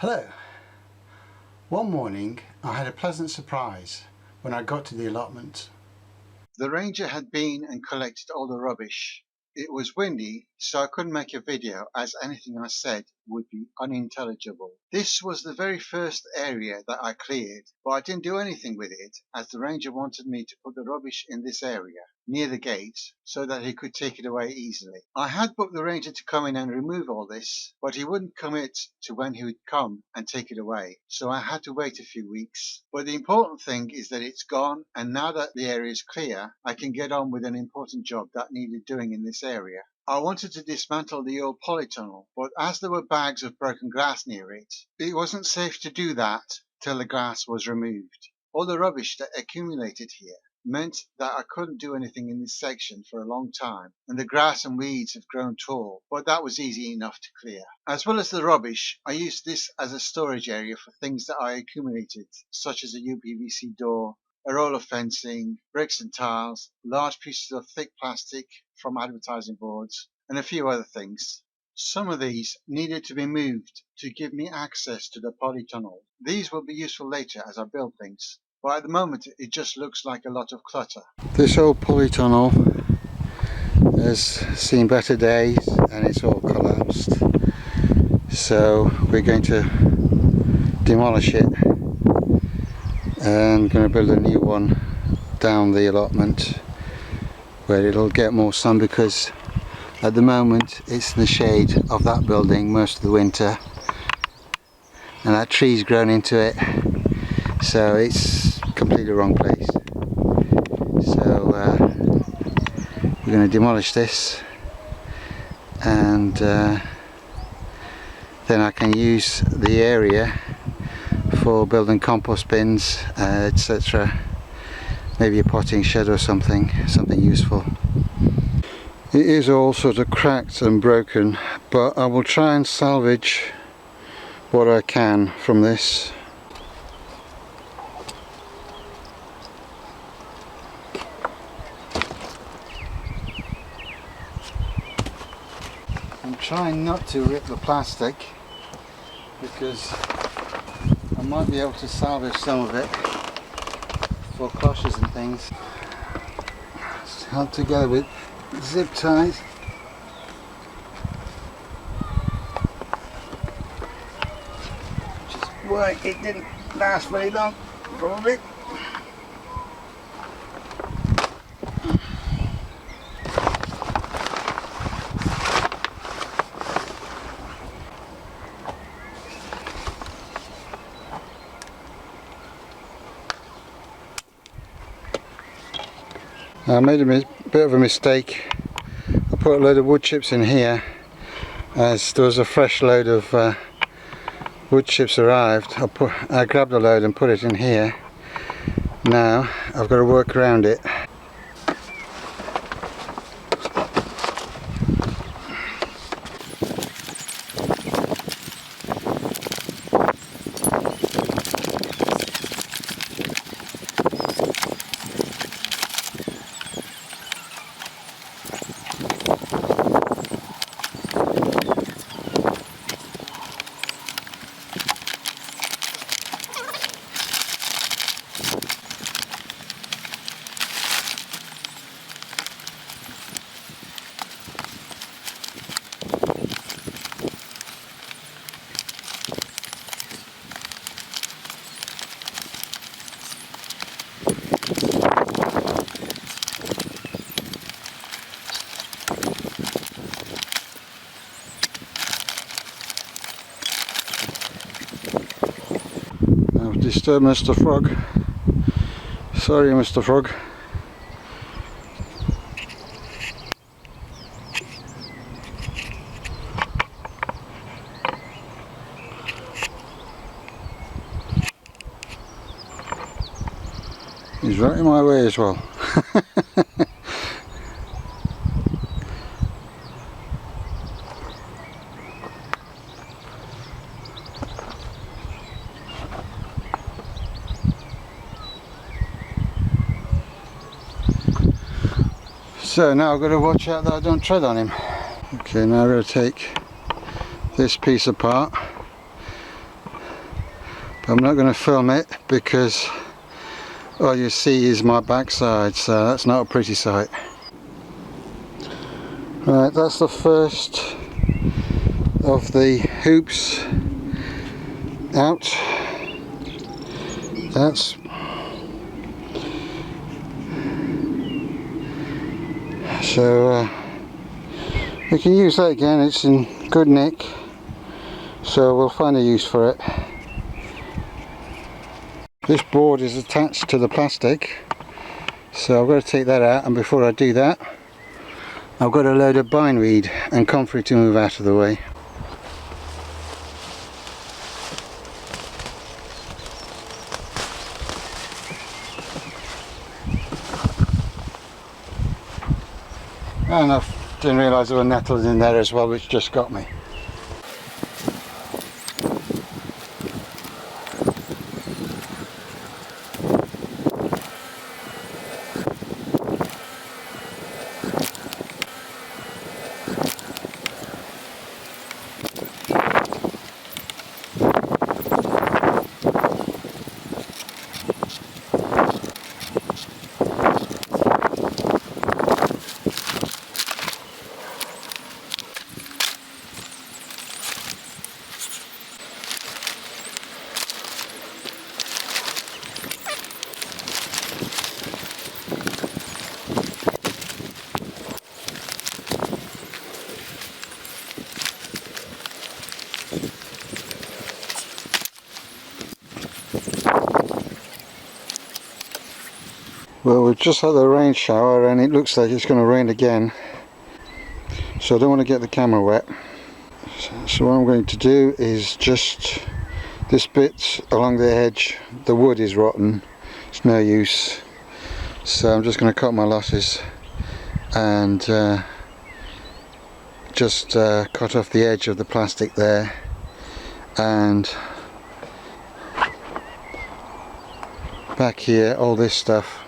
Hello. One morning I had a pleasant surprise when I got to the allotment. The ranger had been and collected all the rubbish. It was windy, so I couldn't make a video as anything I said would be unintelligible. This was the very first area that I cleared, but I didn't do anything with it as the ranger wanted me to put the rubbish in this area near the gate so that he could take it away easily. I had booked the ranger to come in and remove all this, but he wouldn't commit to when he would come and take it away, so I had to wait a few weeks. But the important thing is that it's gone, and now that the area is clear, I can get on with an important job that needed doing in this area. I wanted to dismantle the old polytunnel, but as there were bags of broken glass near it, it wasn't safe to do that till the glass was removed. All the rubbish that accumulated here meant that I couldn't do anything in this section for a long time, and the grass and weeds have grown tall, but that was easy enough to clear. As well as the rubbish, I used this as a storage area for things that I accumulated, such as a UPVC door, a roll of fencing, bricks and tiles, large pieces of thick plastic from advertising boards, and a few other things. Some of these needed to be moved to give me access to the polytunnel. These will be useful later as I build things, but at the moment it just looks like a lot of clutter. This old polytunnel has seen better days and it's all collapsed, so we're going to demolish it and going to build a new one down the allotment where it'll get more sun, because at the moment it's in the shade of that building most of the winter and that tree's grown into it, so it's completely wrong place. So we're going to demolish this, and then I can use the area for building compost bins, etc. Maybe a potting shed or something useful. It is all sort of cracked and broken, but I will try and salvage what I can from this. I'm trying not to rip the plastic because I might be able to salvage some of it for cloches and things. It's held together with zip ties. Which is why it didn't last very long, probably. I made a bit of a mistake. I put a load of wood chips in here as there was a fresh load of wood chips arrived. I grabbed a load and put it in here. Now I've got to work around it. I've disturbed Mr. Frog. Sorry, Mr. Frog. He's right in my way as well. So now I've got to watch out that I don't tread on him. Okay, now I'm going to take this piece apart I'm not going to film it because all you see is my backside, so that's not a pretty sight. Right, that's the first of the hoops out. That's so we can use that again. It's in good nick, so we'll find a use for it. This board is attached to the plastic, so I've got to take that out, and before I do that I've got a load of bindweed and comfrey to move out of the way. And I didn't realise there were nettles in there as well, which just got me. Well, we've just had a rain shower and it looks like it's going to rain again, so I don't want to get the camera wet. So what I'm going to do is just this bit along the edge, the wood is rotten, it's no use, so I'm just going to cut my losses and just cut off the edge of the plastic there, and back here all this stuff.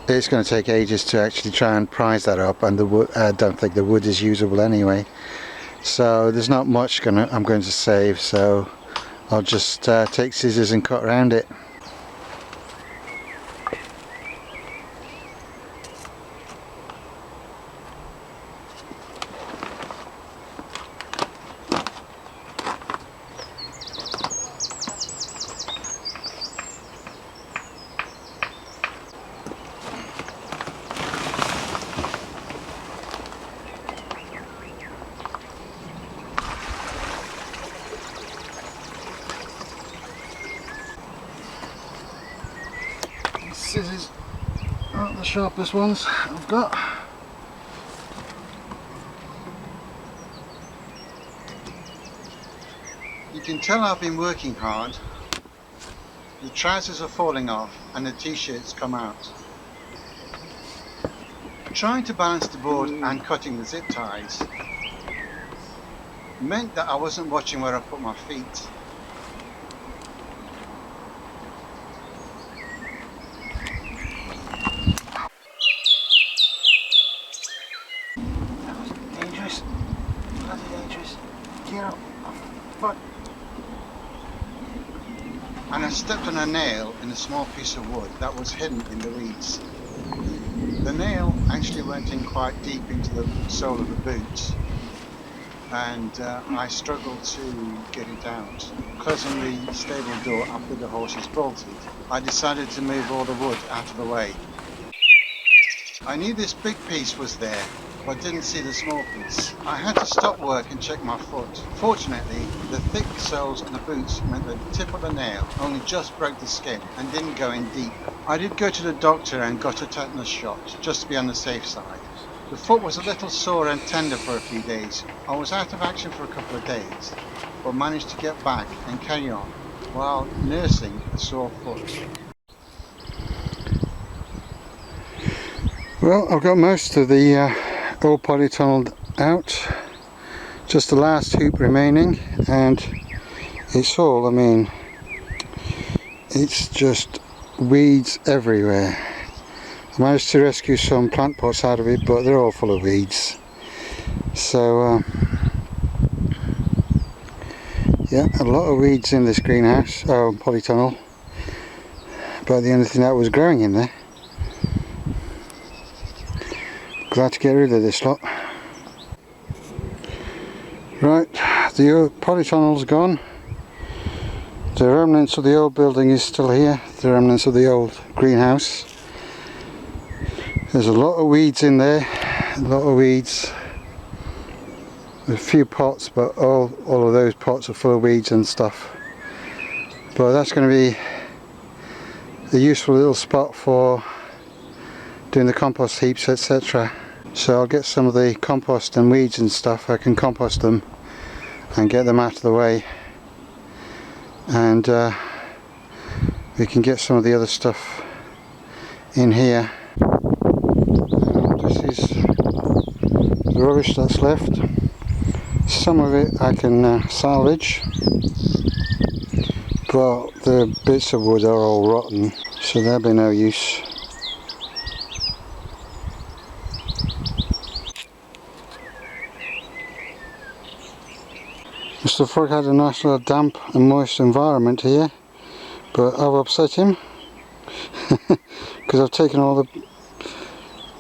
It's going to take ages to actually try and prise that up, and the wood, I don't think the wood is usable anyway, so there's not much I'm going to save, so I'll just take scissors and cut around it. Scissors aren't the sharpest ones I've got. You can tell I've been working hard. The trousers are falling off and the t-shirts come out. Trying to balance the board and cutting the zip ties meant that I wasn't watching where I put my feet. Dangerous. Bloody dangerous. Get up. Fuck. And I stepped on a nail in a small piece of wood that was hidden in the weeds. The nail actually went in quite deep into the sole of the boot, and I struggled to get it out. Closing the stable door after the horses bolted, I decided to move all the wood out of the way. I knew this big piece was there, but didn't see the small piece. I had to stop work and check my foot. Fortunately, the thick soles on the boots meant that the tip of the nail only just broke the skin and didn't go in deep. I did go to the doctor and got a tetanus shot, just to be on the safe side. The foot was a little sore and tender for a few days. I was out of action for a couple of days, but managed to get back and carry on while nursing a sore foot. Well, I've got most of the all polytunneled out, just the last hoop remaining, and it's all, I mean, it's just weeds everywhere. I managed to rescue some plant pots out of it, but they're all full of weeds. So Yeah, a lot of weeds in this greenhouse, polytunnel, but the only thing that was growing in there. Glad to get rid of this lot. Right, the old polytunnel's gone. The remnants of the old building is still here, the remnants of the old greenhouse. There's a lot of weeds in there, a lot of weeds. A few pots, but all of those pots are full of weeds and stuff. But that's going to be a useful little spot for doing the compost heaps, etc. So I'll get some of the compost and weeds and stuff. I can compost them and get them out of the way, and we can get some of the other stuff in here. This is the rubbish that's left. Some of it I can salvage, but the bits of wood are all rotten, so they'll be no use. Mr. Frog had a nice little damp and moist environment here, but I've upset him because I've taken all the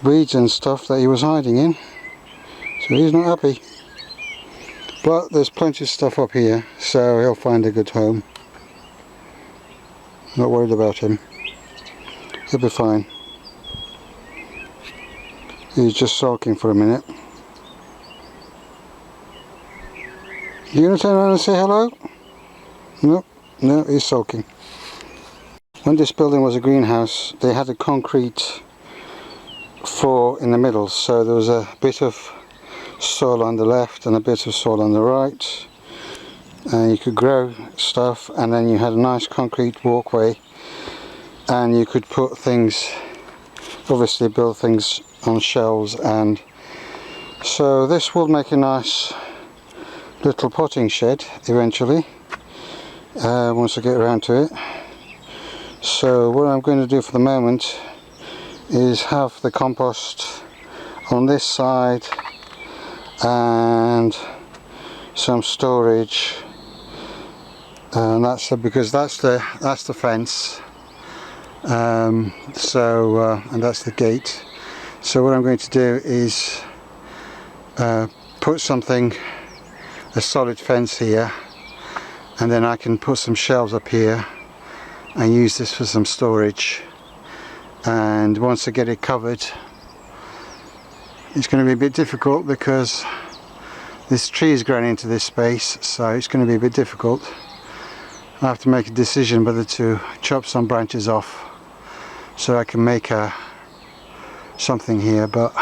weeds and stuff that he was hiding in, so he's not happy. But there's plenty of stuff up here, so he'll find a good home. Not worried about him. He'll be fine. He's just sulking for a minute. You gonna turn around and say hello? No, no, he's sulking. When this building was a greenhouse, they had a concrete floor in the middle, so there was a bit of soil on the left and a bit of soil on the right, and you could grow stuff, and then you had a nice concrete walkway, and you could put things, obviously build things on shelves, and so this will make a nice little potting shed eventually, once I get around to it. So what I'm going to do for the moment is have the compost on this side and some storage, and that's because that's the fence, and that's the gate. So what I'm going to do is put something, a solid fence here, and then I can put some shelves up here and use this for some storage. And once I get it covered, it's going to be a bit difficult because this tree is growing into this space, so it's going to be a bit difficult. I have to make a decision whether to chop some branches off so I can make something here, but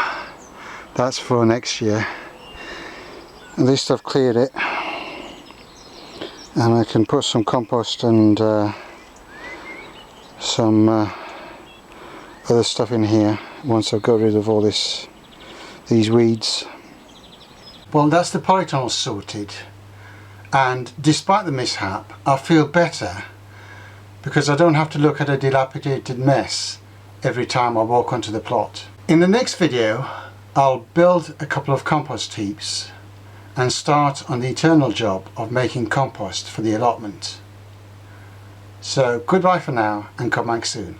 that's for next year. At least I've cleared it, and I can put some compost and some other stuff in here once I've got rid of all these weeds. Well, that's the polytunnel sorted, and despite the mishap I feel better because I don't have to look at a dilapidated mess every time I walk onto the plot. In the next video I'll build a couple of compost heaps and start on the eternal job of making compost for the allotment. So goodbye for now, and come back soon.